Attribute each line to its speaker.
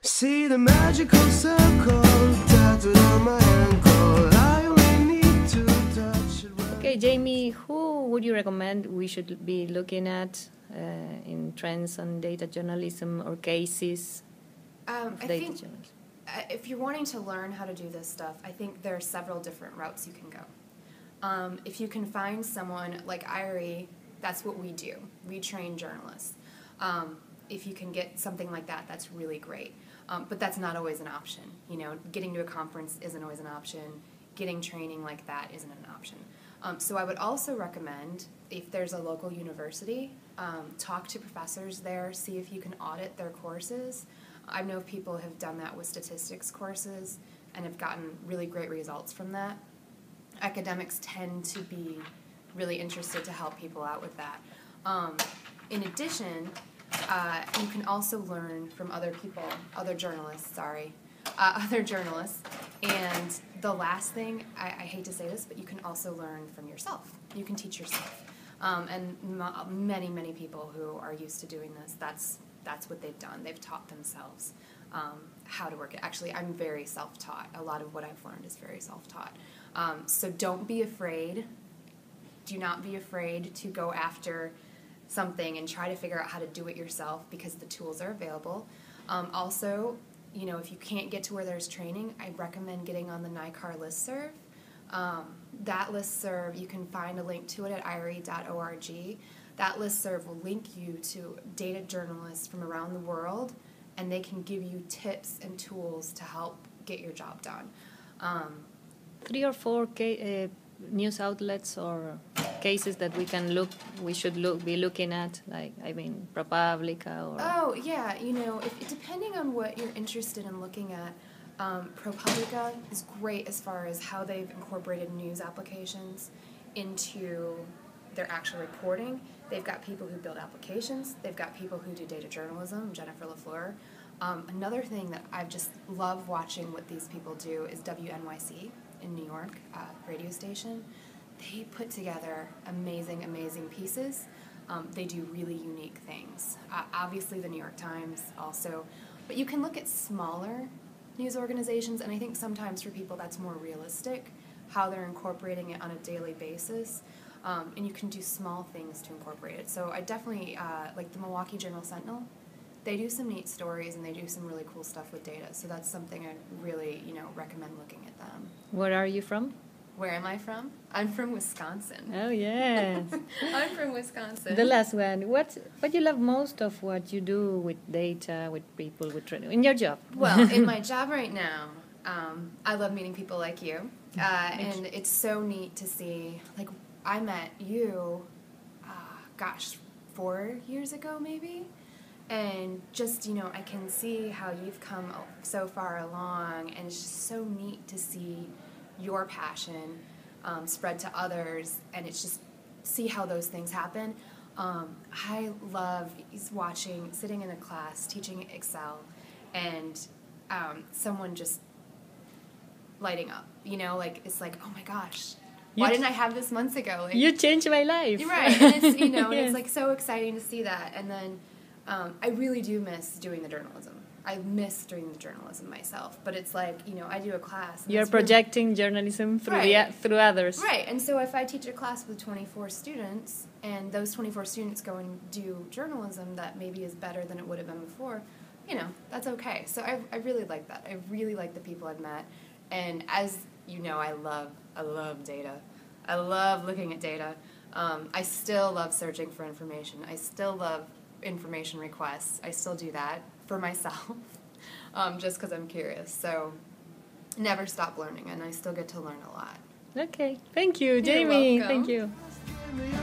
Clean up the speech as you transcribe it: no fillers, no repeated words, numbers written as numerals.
Speaker 1: See the magical circle tattooed on my ankle. I only need to touch it.
Speaker 2: Okay, Jaimi, who would you recommend we should be looking at in trends on data journalism or cases of
Speaker 3: I
Speaker 2: data
Speaker 3: think
Speaker 2: journalism?
Speaker 3: if you're wanting to learn how to do this stuff, I think there are several different routes you can go. If you can find someone like IRE, that's what we do. We train journalists. If you can get something like that, that's really great. But that's not always an option. You know, getting to a conference isn't always an option. Getting training like that isn't an option. So I would also recommend, if there's a local university, talk to professors there, see if you can audit their courses. I know people have done that with statistics courses and have gotten really great results from that. Academics tend to be really interested to help people out with that. In addition, you can also learn from other people, other journalists, and the last thing, I hate to say this, but you can also learn from yourself. You can teach yourself. And many, many people who are used to doing this, that's what they've done. They've taught themselves how to work it. Actually, I'm very self-taught. A lot of what I've learned is very self-taught. So don't be afraid. Do not be afraid to go after something and try to figure out how to do it yourself, because the tools are available. Also, you know, if you can't get to where there's training, I recommend getting on the NICAR listserv. That listserv, you can find a link to it at ire.org. That listserv will link you to data journalists from around the world, and they can give you tips and tools to help get your job done.
Speaker 2: 3 or 4 news outlets or cases that we should be looking at, like, I mean, ProPublica or...
Speaker 3: Oh, yeah, you know, depending on what you're interested in looking at, ProPublica is great as far as how they've incorporated news applications into their actual reporting. They've got people who build applications. They've got people who do data journalism, Jennifer LaFleur. Another thing that I just love watching what these people do is WNYC in New York, radio station. They put together amazing, amazing pieces. They do really unique things. Obviously the New York Times also, but you can look at smaller news organizations, and I think sometimes for people that's more realistic, how they're incorporating it on a daily basis, and you can do small things to incorporate it. So I definitely, like the Milwaukee Journal-Sentinel, they do some neat stories and they do some really cool stuff with data, so that's something I really, recommend looking at them.
Speaker 2: Where are you from?
Speaker 3: Where am I from? I'm from Wisconsin.
Speaker 2: Oh, yes.
Speaker 3: I'm from Wisconsin.
Speaker 2: The last one. What you love most of what you do with data, with people, with training, in your job?
Speaker 3: Well, in my job right now, I love meeting people like you. And it's so neat to see, like, I met you, 4 years ago maybe? And just, I can see how you've come so far along, and it's just so neat to see your passion spread to others, and it's just see how those things happen. I love sitting in a class, teaching Excel, and someone just lighting up, it's like, oh my gosh, why didn't I have this months ago? Like,
Speaker 2: you changed my life.
Speaker 3: You're right, and it's, and
Speaker 2: Yes.
Speaker 3: it's like so exciting to see that, and then I really do miss doing the journalism. I miss doing the journalism myself, but it's like, I do a class.
Speaker 2: You're projecting journalism through through others.
Speaker 3: Right, and so if I teach a class with 24 students, and those 24 students go and do journalism that maybe is better than it would have been before, that's okay. So I really like that. I really like the people I've met, and as you know, I love data. I love looking at data. I still love searching for information. I still love information requests. I still do that for myself, just because I'm curious. So never stop learning, and I still get to learn a lot.
Speaker 2: Okay, thank you,
Speaker 3: You're
Speaker 2: Jaimi.
Speaker 3: welcome.
Speaker 2: Thank you.
Speaker 1: Give me your